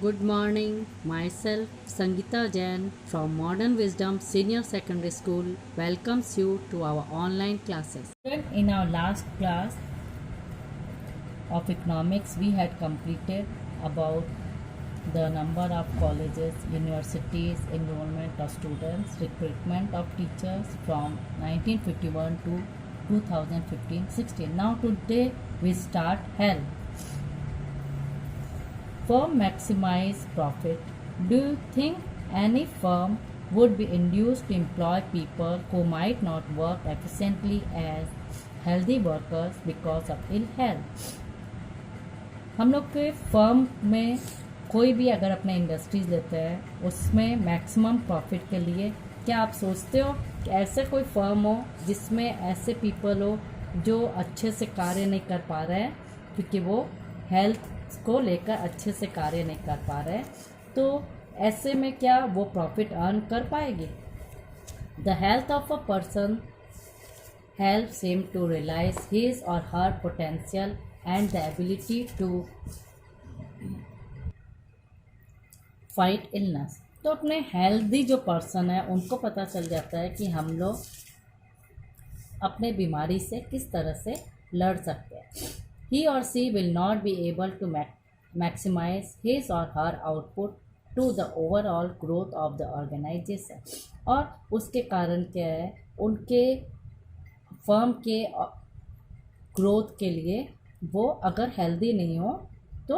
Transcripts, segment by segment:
Good morning. Myself, Sangeeta Jain from Modern Wisdom Senior Secondary School welcomes you to our online classes. In our last class of economics, we had completed about the number of colleges, universities, enrollment of students, recruitment of teachers from 1951 to 2015-16. Now today we start health. For maximize profit, do you think any firm would be induced to employ people who might not work efficiently as healthy workers because of ill health? हम लोग के firm में कोई भी अगर अपने industries लेते हैं उसमें मैक्सिमम प्रॉफिट के लिए क्या आप सोचते हो कि ऐसे कोई फर्म हो जिसमें ऐसे पीपल हो जो अच्छे से कार्य नहीं कर पा रहे हैं क्योंकि वो हेल्थ को लेकर अच्छे से कार्य नहीं कर पा रहे हैं, तो ऐसे में क्या वो प्रॉफिट अर्न कर पाएगी? The health of a person helps him to realize his or her potential and the ability to fight illness. तो अपने हेल्दी जो पर्सन है उनको पता चल जाता है कि हम लोग अपने बीमारी से किस तरह से लड़ सकते हैं. He or she will not be able to maximize his or her output to the overall growth of the organization. और उसके कारण क्या है, उनके फर्म के ग्रोथ के लिए वो अगर हेल्दी नहीं हो तो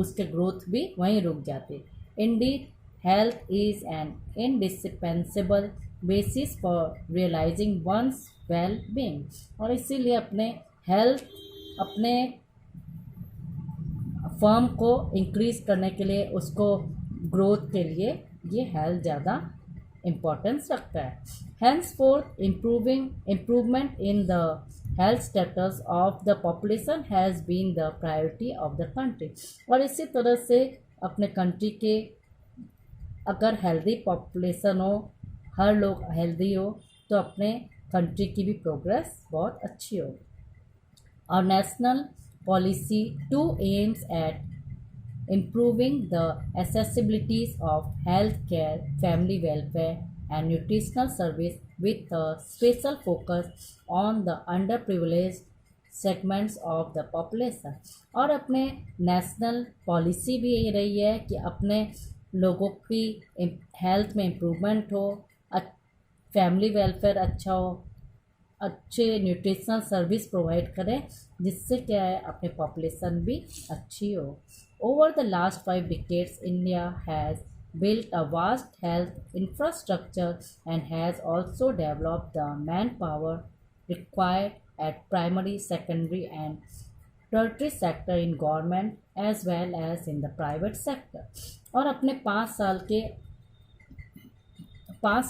उसके ग्रोथ भी वहीं रुक जाती. Indeed health is an indispensable basis for realising one's well being. और इसीलिए अपने हेल्थ अपने फर्म को इंक्रीज करने के लिए, उसको ग्रोथ के लिए ये हेल्थ ज़्यादा इम्पोर्टेंस रखता है. Henceforth, improvement in the health status of the population has been the priority of the country. और इसी तरह से अपने कंट्री के अगर हेल्दी पॉपुलेशन हो, हर लोग हेल्दी हो, तो अपने कंट्री की भी प्रोग्रेस बहुत अच्छी हो. Our national policy too aims at improving the accessibilities of health care, family welfare and nutritional service with a special focus on the underprivileged segments of the population. और अपने नेशनल पॉलिसी भी यही रही है कि अपने लोगों की हेल्थ में इम्प्रूवमेंट हो, फैमिली वेलफेयर अच्छा हो, अच्छे न्यूट्रिशनल सर्विस प्रोवाइड करें, जिससे क्या है अपने पॉपुलेशन भी अच्छी हो. Over the last 5 decades, India has built a vast health infrastructure and has also developed the manpower required at primary, secondary and tertiary sector in government as well as in the private sector. और अपने 5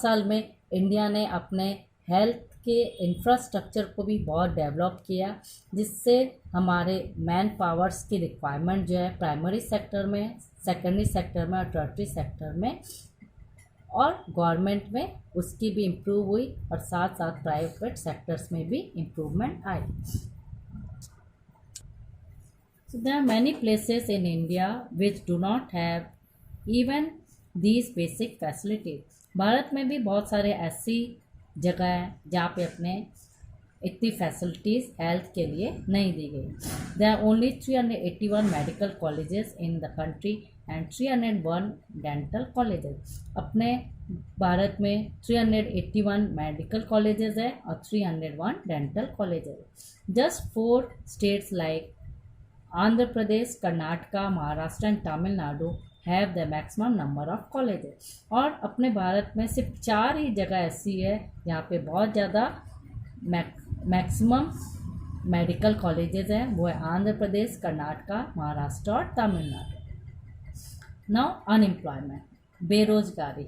साल में India ने अपने health के infrastructure को भी बहुत डेवलप किया, जिससे हमारे मैन पावर्स की रिक्वायरमेंट जो है प्राइमरी सेक्टर में, सेकेंडरी सेक्टर में और टर्टरी सेक्टर में और गवर्नमेंट में उसकी भी इम्प्रूव हुई और साथ साथ प्राइवेट सेक्टर्स में भी improvement I. So there are many places in India which do not have even these basic facilities. Bharat में भी बहुत सारे ऐसी जगह है जहाँ पे अपने इतनी फैसिलिटीज़ हेल्थ के लिए नहीं दी गई. There are only 381 medical colleges in the country and 301 dental colleges. अपने भारत में 381 मेडिकल कॉलेजेस है और 301 dental colleges. Just 4 states like Andhra Pradesh, Karnataka, Maharashtra and Tamil Nadu have the maximum number of colleges. और अपने भारत में सिर्फ 4 ही जगह ऐसी है जहाँ पे बहुत ज़्यादा मैक्सिमम मेडिकल कॉलेजेस हैं. वो है आंध्र प्रदेश, कर्नाटका, महाराष्ट्र और तमिलनाडु. नाउ अनएम्प्लॉयमेंट, बेरोजगारी.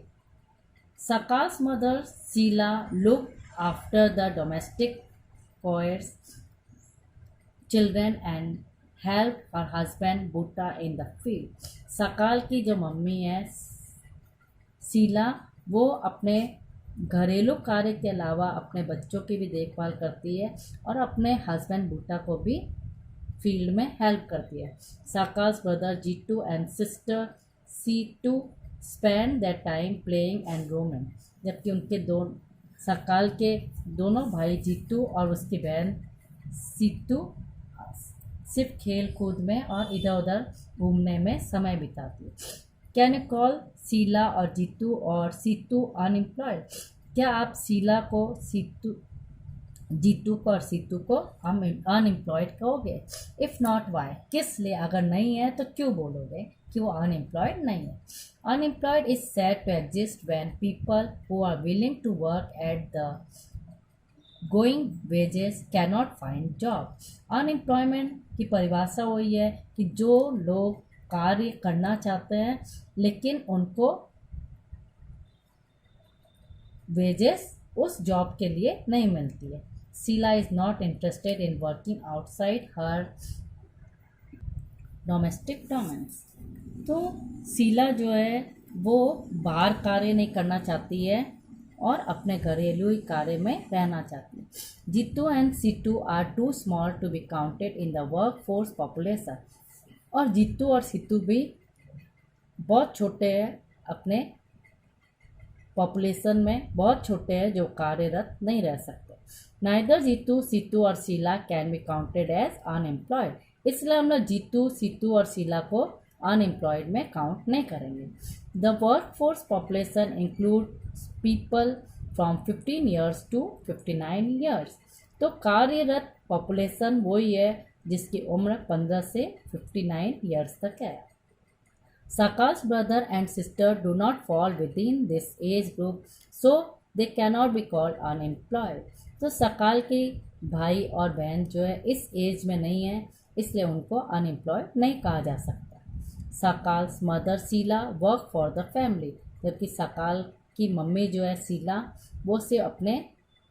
Sakal's mother Sheela look after the domestic chores children and help her husband Buta in the field. Sakal की जो मम्मी है शीला, वो अपने घरेलू कार्य के अलावा अपने बच्चों की भी देखभाल करती है और अपने हस्बैंड बूटा को भी फील्ड में हेल्प करती है। Sakal's brother Jitu and sister Situ spend that time playing and roaming, जबकि उनके सकाल के दोनों भाई जीतू और उसकी बहन सीटू सिर्फ खेल कूद में और इधर उधर घूमने में समय बिताती है। कैन यू कॉल शीला और जीतू और सीतू अनएम्प्लॉयड? क्या आप शीला को जीतू को और सीतू को अनएम्प्लॉयड कहोगे? इफ़ नॉट वाई, किस लिए? अगर नहीं है तो क्यों बोलोगे कि वो अनएम्प्लॉयड नहीं है? Unemployed is said to exist when people who are willing to work at the going wages cannot find job. Unemployment की परिभाषा वही है कि जो लोग कार्य करना चाहते हैं लेकिन उनको वेजेस उस जॉब के लिए नहीं मिलती है। Sheela is not interested in working outside her domestic domains. तो शीला जो है वो बाहर कार्य नहीं करना चाहती है और अपने घरेलू कार्य में रहना चाहती है। Jeetu and Seetu are too small to be counted in the work force population. और जीतू और सीतू भी बहुत छोटे हैं, अपने पॉपुलेशन में बहुत छोटे हैं जो कार्यरत नहीं रह सकते। नाइदर जीतू सीतू और Sheela can be counted as unemployed, इसलिए हम लोग जीतू सीतू और शीला को अनएम्प्लॉयड में काउंट नहीं करेंगे। The work force population include people from 15 years to 59 years. तो कार्यरत पॉपुलेशन वही है जिसकी उम्र 15 से 59 ईयर्स तक है। Sakal's brother and sister do not fall within this age group, so they cannot be called unemployed. तो सकाल के भाई और बहन जो है इस एज में नहीं है, इसलिए उनको अनएम्प्लॉयड नहीं कहा जा सकता। Sakal's mother Sheela work for the family, जबकि सकाल की मम्मी जो है शीला वो सिर्फ अपने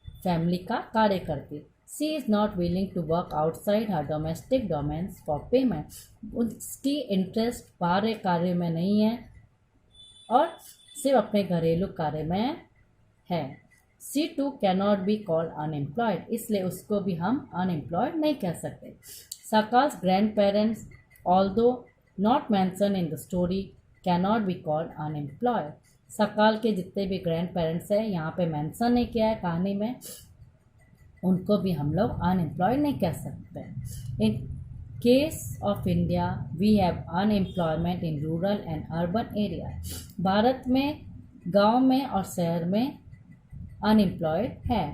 फैमिली का कार्य करती। She is not willing to work outside her domestic domains for payment. उसकी इंटरेस्ट बाहर कार्य में नहीं है और सिर्फ अपने घरेलू कार्य में है। She too cannot be called unemployed, इसलिए उसको भी हम unemployed नहीं कह सकते। Sakal's grandparents, although not mentioned in the story, cannot be called unemployed. सकाल के जितने भी ग्रैंड पेरेंट्स हैं यहाँ पे मेंशन नहीं किया है कहानी में, उनको भी हम लोग अनएम्प्लॉयड नहीं कह सकते। In case of India we have unemployment in rural and urban area. Bharat में गांव में और शहर में अनएम्प्लॉयड है।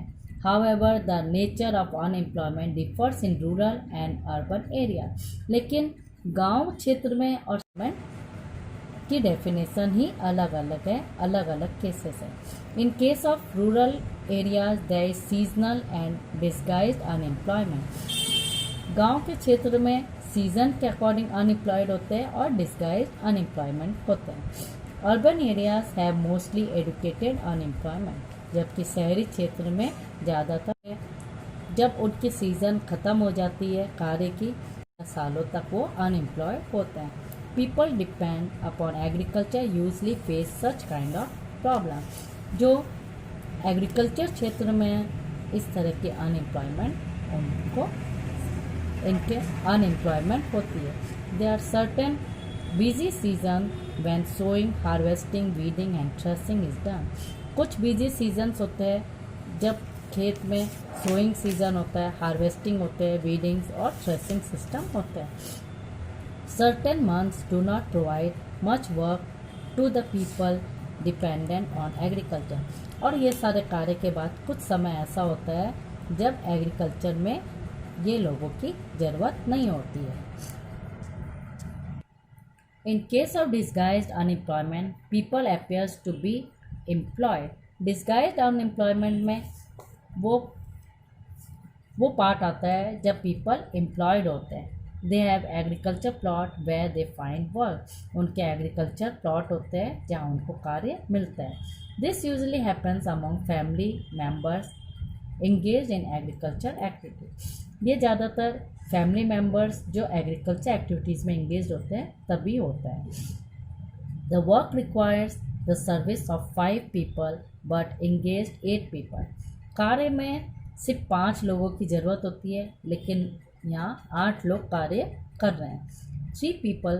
However the nature of unemployment differs in rural and urban area. लेकिन गांव क्षेत्र में और की डेफिनेशन ही अलग अलग है, अलग अलग केसेस है। In case of rural areas there is seasonal and disguised unemployment. गांव के क्षेत्र में सीजन के अकॉर्डिंग अनएम्प्लॉयड होते हैं और डिस्गाइज्ड अनएम्प्लॉयमेंट होते हैं। Urban areas have mostly educated unemployment, जबकि शहरी क्षेत्र में ज़्यादातर जब उनकी सीज़न ख़त्म हो जाती है कार्य की, सालों तक वो अनएम्प्लॉयड होते हैं। People depend upon agriculture usually face such kind of problem. जो एग्रीकल्चर क्षेत्र में इस तरह की अनएम्प्लॉयमेंट उनको इनके अनएम्प्लॉयमेंट होती है। There are certain busy season when sowing, harvesting, weeding and threshing is done. कुछ बिजी सीजन्स होते हैं जब खेत में सोइंग सीजन होता है, हार्वेस्टिंग होते हैं, वीडिंग्स और थ्रेसिंग सिस्टम होते हैं। Certain months do not provide much work to the people dependent on agriculture. और ये सारे कार्य के बाद कुछ समय ऐसा होता है जब एग्रीकल्चर में ये लोगों की ज़रूरत नहीं होती है। In case of disguised unemployment, people appears to be employed. Disguised unemployment में वो पार्ट आता है जब people employed होते हैं। They have agriculture plot where they find work. उनके एग्रीकल्चर प्लॉट होते हैं जहाँ उनको कार्य मिलता है। This usually happens among family members engage in agriculture activities. ये ज़्यादातर फैमिली मेम्बर्स जो एग्रीकल्चर एक्टिविटीज़ में इंगेज होते हैं तभी होता है। The work requires the service of 5 people but engage 8 people। कार्य में सिर्फ 5 लोगों की ज़रूरत होती है लेकिन यहाँ 8 लोग कार्य कर रहे हैं. 3 people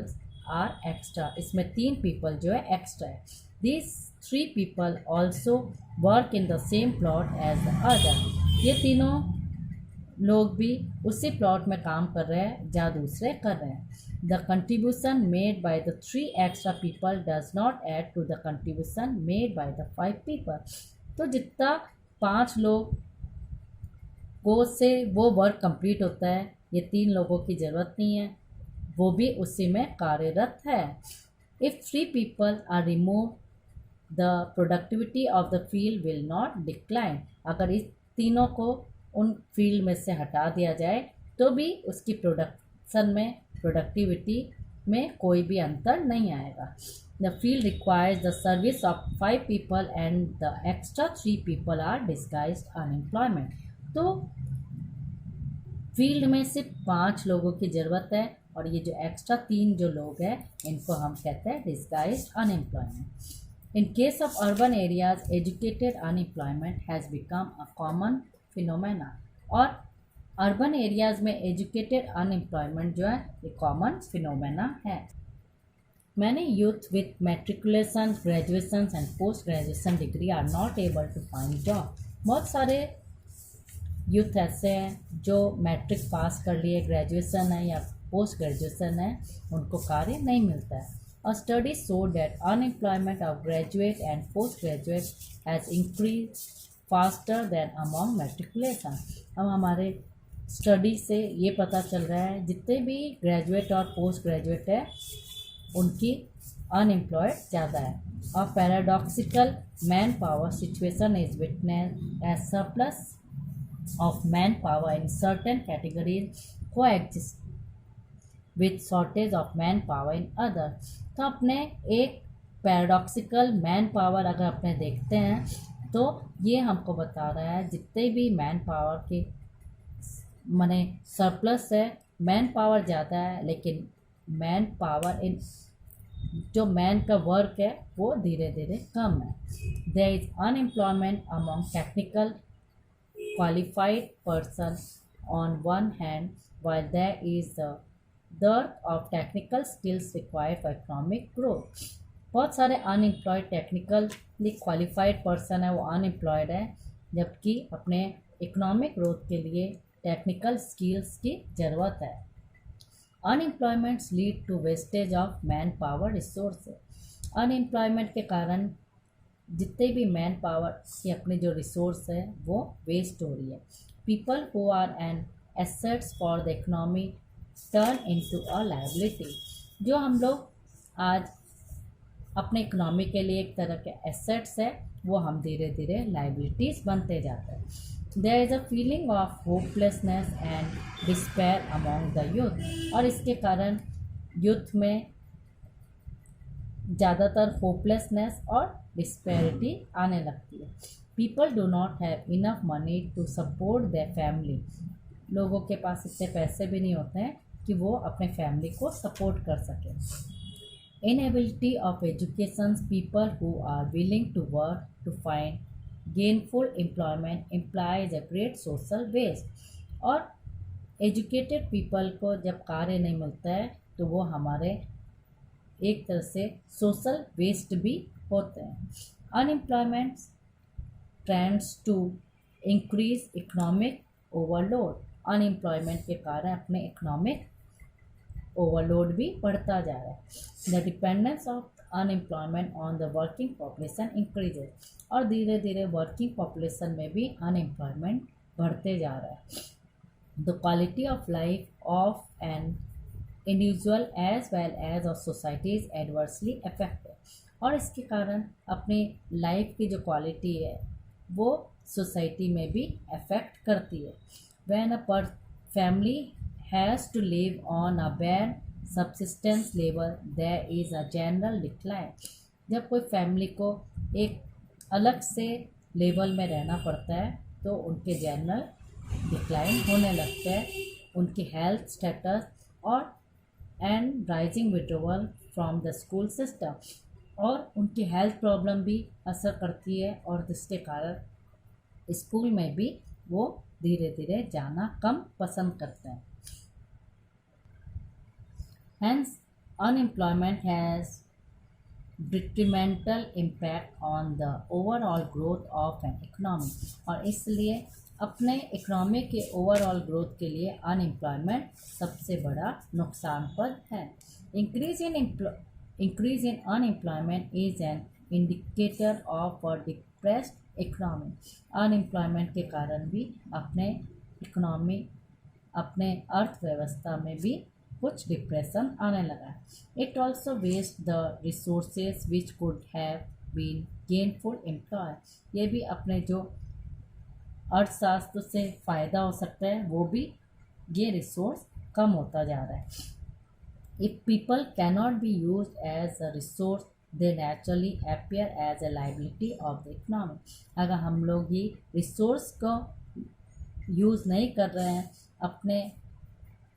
आर एक्स्ट्रा, इसमें 3 पीपल जो है एक्स्ट्रा है. These 3 people also work in the same plot as the other. ये तीनों लोग भी उसी प्लॉट में काम कर रहे हैं जहाँ दूसरे कर रहे हैं. The contribution made by the 3 extra people does not add to the contribution made by the 5 people. तो जितना 5 लोग को से वो वर्क कंप्लीट होता है, ये 3 लोगों की ज़रूरत नहीं है, वो भी उसी में कार्यरत है. If 3 people are remove the productivity of the field will not decline. अगर इस तीनों को उन फील्ड में से हटा दिया जाए तो भी उसकी प्रोडक्टिविटी में कोई भी अंतर नहीं आएगा. The field requires the service of 5 people and the extra 3 people are disguised unemployment. तो फील्ड में सिर्फ 5 लोगों की ज़रूरत है और ये जो एक्स्ट्रा 3 जो लोग हैं इनको हम कहते हैं disguised unemployment. In case of urban areas educated unemployment has become a common phenomena. और अर्बन एरियाज़ में एजुकेटेड अनएम्प्लॉयमेंट जो है ये कॉमन फिनोमेना है. Many youth with matriculation, graduation and post graduation degree are not able to find job. बहुत सारे youth ऐसे हैं जो मैट्रिक पास कर लिए, ग्रेजुएशन है या पोस्ट ग्रेजुएशन है, उनको कार्य नहीं मिलता है. A study showed that unemployment of graduate and postgraduate has increased faster than among matriculation. अब हमारे स्टडी से ये पता चल रहा है जितने भी ग्रेजुएट और पोस्ट ग्रेजुएट है उनकी अनएम्प्लॉयड ज़्यादा है. A paradoxical manpower situation is witnessed as surplus of manpower in certain categories coexist with shortage of manpower in other. तो अपने एक पैराडॉक्सिकल मैन पावर अगर अपने देखते हैं तो ये हमको बता रहा है जितने भी मैन पावर के माने सरप्लस है, मैन पावर ज़्यादा है लेकिन मैन पावर इन जो मैन का वर्क है वो धीरे धीरे कम है. There is unemployment among technical qualified person on one hand while there is the dearth of technical skills required for economic growth. बहुत सारे अनएम्प्लॉयड टेक्निकली क्वालिफाइड पर्सन है वो अनएम्प्लॉयड है, जबकि अपने इकोनॉमिक ग्रोथ के लिए टेक्निकल स्किल्स की ज़रूरत है. Unemployments lead to wastage of man power resources. Unemployment के कारण जितने भी मैन पावर की अपनी जो रिसोर्स है वो वेस्ट हो रही है. People who are an assets for the economy turn into a liability. जो हम लोग आज अपने इकोनॉमी के लिए एक तरह के एसेट्स है वो हम धीरे धीरे लायबिलिटीज़ बनते जाते हैं. There is a feeling of hopelessness and despair among the youth. और इसके कारण यूथ में ज़्यादातर होपलेसनेस और डिस्पेरिटी आने लगती है. People do not have enough money to support their family. लोगों के पास इतने पैसे भी नहीं होते हैं कि वो अपने फैमिली को सपोर्ट कर सकें. Inability of education. People who are willing to work to find gainful employment implies a great social waste. और एजुकेटेड पीपल को जब कार्य नहीं मिलता है तो वो हमारे एक तरह से सोशल वेस्ट भी होते हैं. Unemployment trends to increase economic overload. Unemployment के कारण अपने इकोनॉमिक ओवरलोड भी बढ़ता जा रहा है. The dependence of unemployment on the working population increases. और धीरे धीरे वर्किंग पॉपुलेशन में भी अनएम्प्लॉयमेंट बढ़ते जा रहा है. The quality of life of an individual as well as of society is adversely affected. और इसके कारण अपनी लाइफ की जो क्वालिटी है वो सोसाइटी में भी अफेक्ट करती है. When a family has to live on a bare subsistence level, there is a general decline. जब कोई फैमिली को एक अलग से लेवल में रहना पड़ता है तो उनके जनरल डिक्लाइन होने लगते हैं, उनकी हेल्थ स्टेटस और and rising withdrawal from the school system. और उनकी हेल्थ प्रॉब्लम भी असर करती है और जिसके कारण स्कूल में भी वो धीरे धीरे जाना कम पसंद करते हैं. Hence, unemployment has detrimental impact on the overall growth of an economy. और इसलिए अपने इकोनॉमी के ओवरऑल ग्रोथ के लिए अनएम्प्लॉयमेंट सबसे बड़ा नुकसानपद है. Increase in unemployment is an indicator of a depressed economy. Unemployment के कारण भी अपने इकोनॉमी अपने अर्थव्यवस्था में भी कुछ डिप्रेशन आने लगा है. It also waste the resources which could have been gainful employ. ये भी अपने जो अर्थशास्त्र से फ़ायदा हो सकता है वो भी ये रिसोर्स कम होता जा रहा है. If people cannot be use as a resource they naturally appear as a liability of the economy. अगर हम लोग ही रिसोर्स को यूज़ नहीं कर रहे हैं, अपने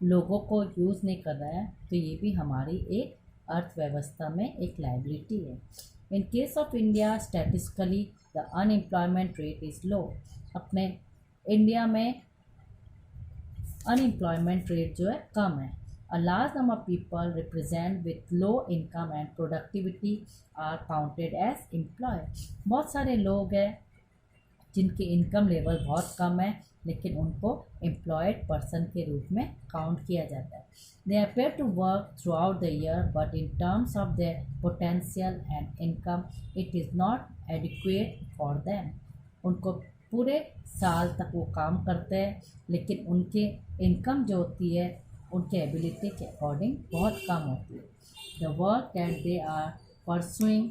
लोगों को यूज़ नहीं कर रहे हैं, तो ये भी हमारी एक अर्थव्यवस्था में एक लाइबिलिटी है. In case of India statistically the unemployment rate is low. अपने इंडिया में अनएम्प्लॉयमेंट रेट जो है कम है. A large number of people represent with low income and productivity are counted as employ. बहुत सारे लोग हैं जिनकी इनकम लेवल बहुत कम है लेकिन उनको एम्प्लॉयड पर्सन के रूप में काउंट किया जाता है. They appear to work throughout the year but in terms of their potential and income it is not adequate for them. उनको पूरे साल तक वो काम करते हैं लेकिन उनके इनकम जो होती है उनके एबिलिटी के अकॉर्डिंग बहुत कम होती है. The work that they are pursuing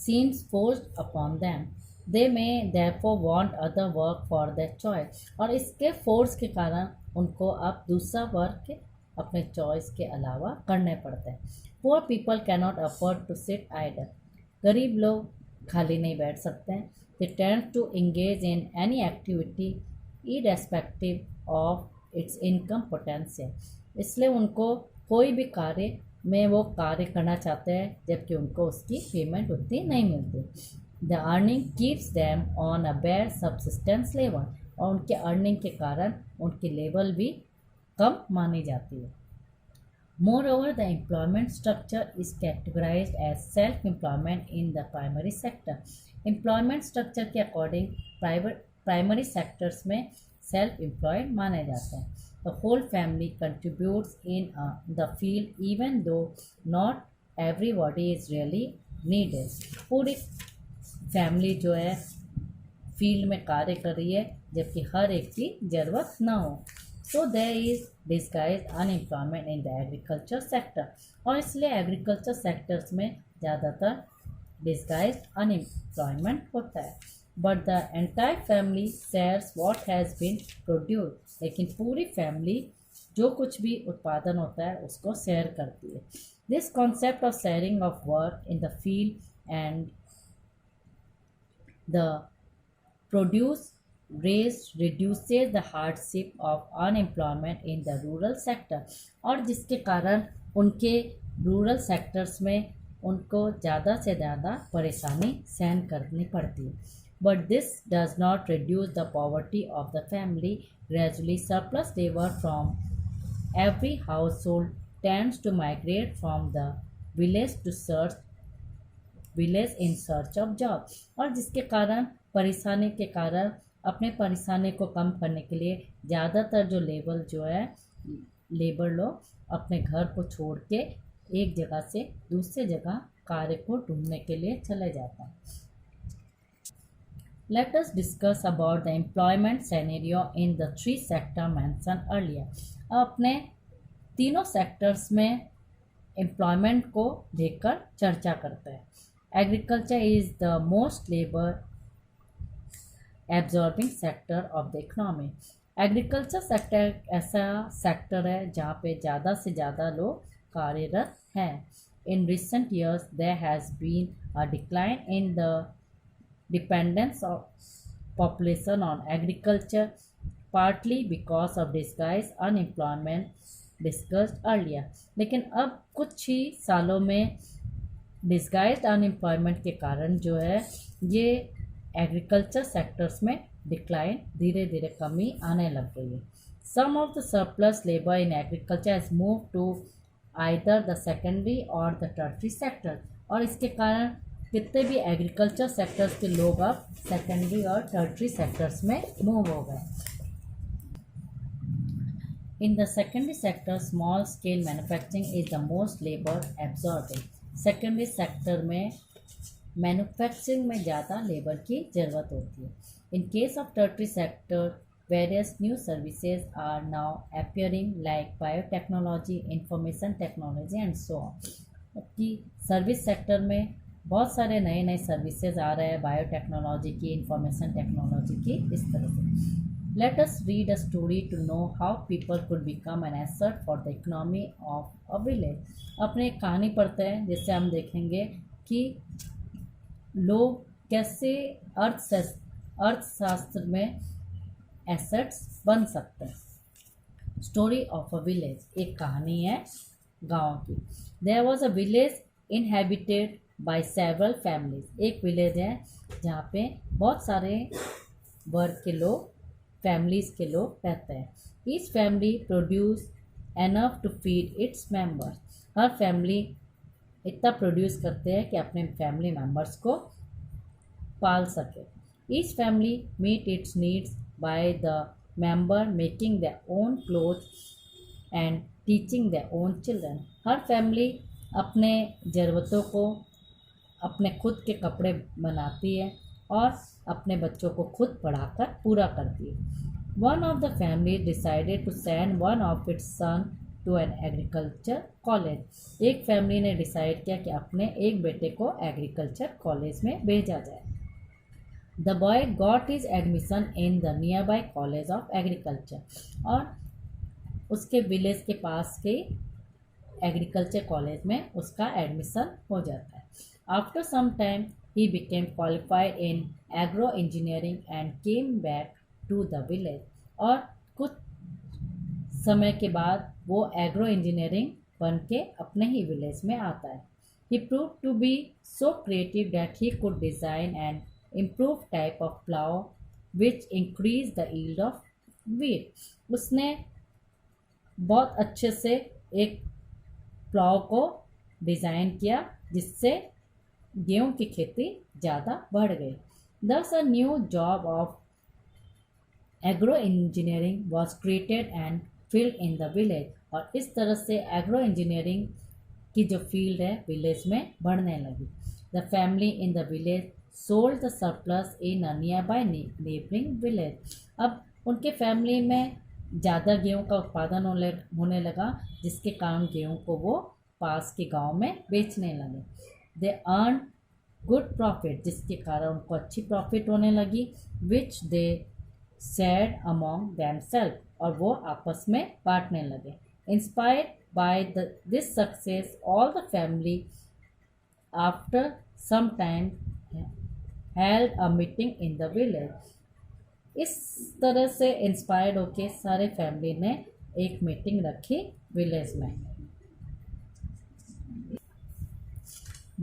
seems forced upon them. They may therefore want other work for their choice. और इसके फोर्स के कारण उनको अब दूसरा वर्क अपने चॉइस के अलावा करने पड़ते हैं. Poor people cannot afford to sit idle. गरीब लोग खाली नहीं बैठ सकते हैं. They tend to engage in any activity irrespective of its income potential. इसलिए उनको कोई भी कार्य में वो कार्य करना चाहते हैं जबकि उनको उसकी पेमेंट उतनी नहीं मिलती. The earning keeps them on a bare subsistence level. और उनके अर्निंग के कारण उनकी लेवल भी कम मानी जाती है. Moreover the employment structure is categorised as self employment in the primary sector. Employment structure के अकॉर्डिंग प्राइमरी सेक्टर्स में सेल्फ एम्प्लॉयड माने जाते हैं. The whole family contributes in the field even though not everybody is really needed. पूरी family जो है field में कार्य कर रही है जबकि हर एक की ज़रूरत ना हो. So there is disguised unemployment in the agriculture sector. और इसलिए एग्रीकल्चर सेक्टर्स में ज़्यादातर disguised unemployment होता है. But the entire family shares what has been produce. लेकिन पूरी फैमिली जो कुछ भी उत्पादन होता है उसको शेयर करती है. This concept of sharing of work in the field and the produce reduces the hardship of unemployment in the rural sector. और जिसके कारण उनके रूरल सेक्टर्स में उनको ज़्यादा से ज़्यादा परेशानी सहन करनी पड़ती है. But this does not reduce the poverty of the family. Gradually, surplus labor from every household tends to migrate from the village in search of jobs. और जिसके कारण परेशानी के कारण अपने परेशानी को कम करने के लिए ज़्यादातर लेबर लोग अपने घर को छोड़ के एक जगह से दूसरे जगह कार्य को ढूंढने के लिए चले जाते हैं. Let us discuss about the employment scenario in the three sectors mentioned earlier. अपने तीनों सेक्टर्स में एम्प्लॉयमेंट को देखकर चर्चा करते हैं. Agriculture is the most labour absorbing sector of the economy. Agriculture sector ऐसा सेक्टर है जहाँ पे ज़्यादा से ज़्यादा लोग कार्यरत हैं. In recent years there has been a decline in the dependence of population on agriculture, partly because of disguised unemployment discussed earlier. लेकिन अब कुछ ही सालों में disguised unemployment के कारण जो है ये एग्रीकल्चर सेक्टर्स में डिक्लाइन धीरे धीरे कमी आने लग गई है. Some of the surplus labor in agriculture has moved to either the secondary or the tertiary sector. और इसके कारण कितने भी एग्रीकल्चर सेक्टर्स के लोग अब सेकेंडरी और टर्टरी सेक्टर्स में मूव हो गए. In the secondary sector, small scale manufacturing is the most labor absorbing. Secondary sector में मैन्युफैक्चरिंग में ज़्यादा लेबर की ज़रूरत होती है. In case of tertiary sector, various new services are now appearing like biotechnology, information technology and so on. कि service sector में बहुत सारे नए नए सर्विसेज आ रहे हैं, बायोटेक्नोलॉजी की, इंफॉर्मेशन टेक्नोलॉजी की, इस तरह से. Let us read a story to know how people could become an asset for the economy of a village. अपने एक कहानी पढ़ते हैं जिससे हम देखेंगे कि लोग कैसे अर्थशास्त्र में एसेट्स बन सकते हैं. स्टोरी ऑफ अ विलेज, एक कहानी है गांव की. There was a village inhabited by several families. एक विलेज है जहाँ पे बहुत सारे वर्ग के लोग, फैमिलीज के लोग रहते हैं. Each family produce enough to feed its members. हर फैमिली इतना प्रोड्यूस करते हैं कि अपने फैमिली मेंबर्स को पाल सके. Each family meet its needs by the member making their own clothes and teaching their own children. हर फैमिली अपने ज़रूरतों को अपने खुद के कपड़े बनाती है और अपने बच्चों को खुद पढ़ाकर पूरा करती है. One of the family decided to send one of its son to an agriculture college. एक फैमिली ने डिसाइड किया कि अपने एक बेटे को एग्रीकल्चर कॉलेज में भेजा जाए. The boy got his admission in the near by college of agriculture. और उसके विलेज के पास के एग्रीकल्चर कॉलेज में उसका एडमिशन हो जाता है. After some time he became qualified in agro engineering and came back to the village. और कुछ समय के बाद वो एग्रो इंजीनियरिंग बन के अपने ही विलेज में आता है. He proved to be so creative that he could design an improved type of plow which increased the yield of wheat. उसने बहुत अच्छे से एक प्लाव को डिज़ाइन किया जिससे गेहूं की खेती ज़्यादा बढ़ गई. Thus a new job of agro engineering was created and filled in the village. और इस तरह से एग्रो इंजीनियरिंग की जो फील्ड है विलेज में बढ़ने लगी. The family in the village sold the surplus in a near by neighbouring village. अब उनके फैमिली में ज़्यादा गेहूं का उत्पादन होने लगा जिसके कारण गेहूं को वो पास के गांव में बेचने लगे. दे अर्न गुड प्रॉफिट, जिसके कारण उनको अच्छी प्रॉफिट होने लगी. Which they shared among themselves, और वो आपस में बांटने लगे. Inspired by this success all the family after some time held a meeting in the village. इस तरह से इंस्पायर्ड होके सारे फैमिली ने एक मीटिंग रखी विलेज में.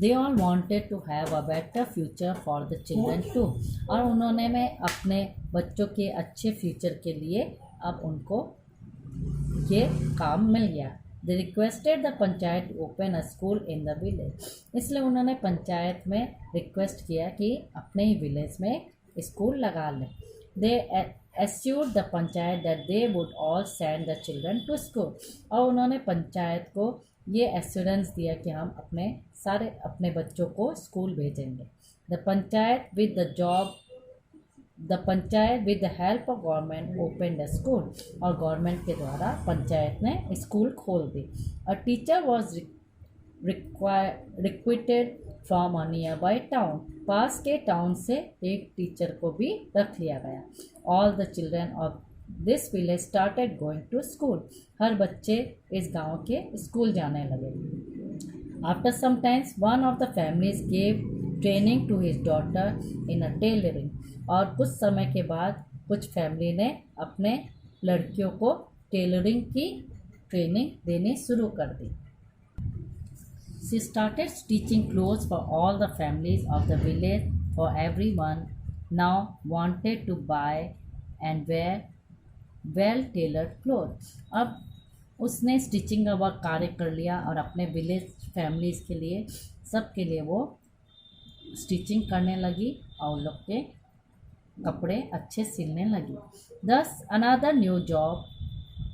They all wanted to have a better future for the children too. और उन्होंने में अपने बच्चों के अच्छे फ्यूचर के लिए अब उनको ये काम मिल गया. They requested the panchayat to open a school in the village. इसलिए उन्होंने पंचायत में रिक्वेस्ट किया कि अपने ही विलेज में स्कूल लगा लें. They assured the panchayat that they would all send the children to school. और उन्होंने पंचायत को ये एश्योरेंस दिया कि हम अपने बच्चों को स्कूल भेजेंगे. The panchayat with the help of government open the school. और गवर्नमेंट के द्वारा पंचायत ने स्कूल खोल दी. A teacher was recruited from a nearby town. पास के टाउन से एक टीचर को भी रख लिया गया. All the children of this village started going to school. हर बच्चे इस गांव के स्कूल जाने लगे. After some times one of the families gave training to his daughter in a tailoring. और कुछ समय के बाद कुछ फैमिली ने अपने लड़कियों को टेलरिंग की ट्रेनिंग देनी शुरू कर दी. She started stitching clothes for all the families of the village, for everyone now wanted to buy and wear well tailored cloth. अब उसने स्टिचिंग का वर्क कार्य कर लिया और अपने विलेज फैमिलीज़ के लिए, सब के लिए वो स्टिचिंग करने लगी और लोग के कपड़े अच्छे सिलने लगी। दस another new job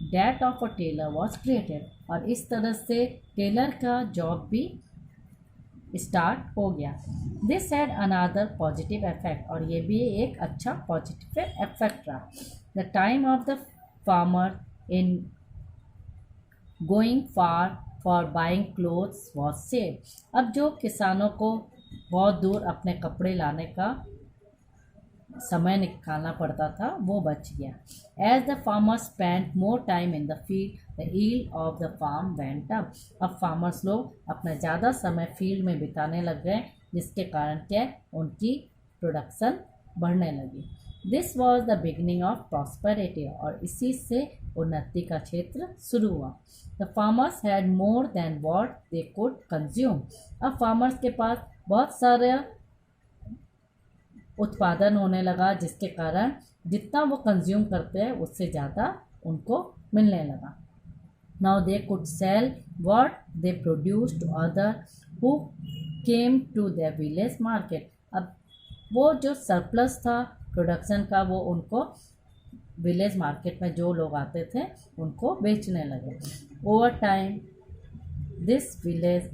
that of a tailor was created, और इस तरह से टेलर का जॉब भी स्टार्ट हो गया। This had another positive effect, और ये भी एक अच्छा पॉजिटिव इफेक्ट रहा। The time of the farmer in going far for buying clothes was save. अब जो किसानों को बहुत दूर अपने कपड़े लाने का समय निकालना पड़ता था वो बच गया। As the farmers spend more time in the field the yield of the farm went up. अब फार्मर्स लोग अपना ज़्यादा समय फील्ड में बिताने लग गए, जिसके कारण क्या उनकी प्रोडक्शन बढ़ने लगी। This was the beginning of prosperity, और इसी से उन्नति का क्षेत्र शुरू हुआ। The farmers had more than what they could consume. अब फार्मर्स के पास बहुत सारे उत्पादन होने लगा, जिसके कारण जितना वो कंज्यूम करते हैं उससे ज़्यादा उनको मिलने लगा। Now they could sell what they produce to other who came to the village market. अब वो जो सरप्लस था प्रोडक्शन का वो उनको विलेज मार्केट में जो लोग आते थे उनको बेचने लगे। Over time this village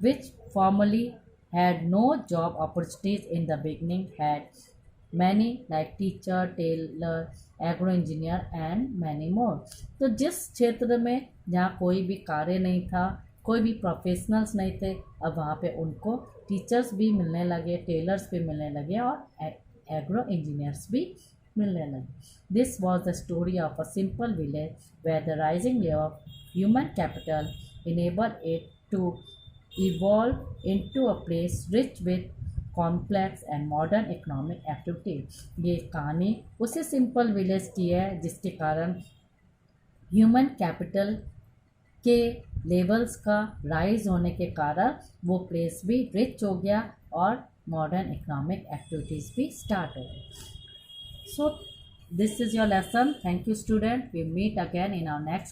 which formally had no job opportunities in the beginning had many like teacher, tailor, agro engineer and many more। तो जिस क्षेत्र में जहाँ कोई भी कार्य नहीं था, कोई भी प्रोफेशनल्स नहीं थे, अब वहाँ पे उनको टीचर्स भी मिलने लगे, टेलर्स भी मिलने लगे और एग्रो इंजीनियर्स भी मिलने लगे। This was the story of a simple village where the rising level of human capital enable it to evolve into a place rich with complex and modern economic activity। ये कहानी उसी simple village की है जिसके कारण human capital के levels का rise होने के कारण वो प्लेस भी रिच हो गया और मॉडर्न इकोनॉमिक एक्टिविटीज़ भी स्टार्ट हो गई। So this is your lesson. Thank you student. We meet again in our next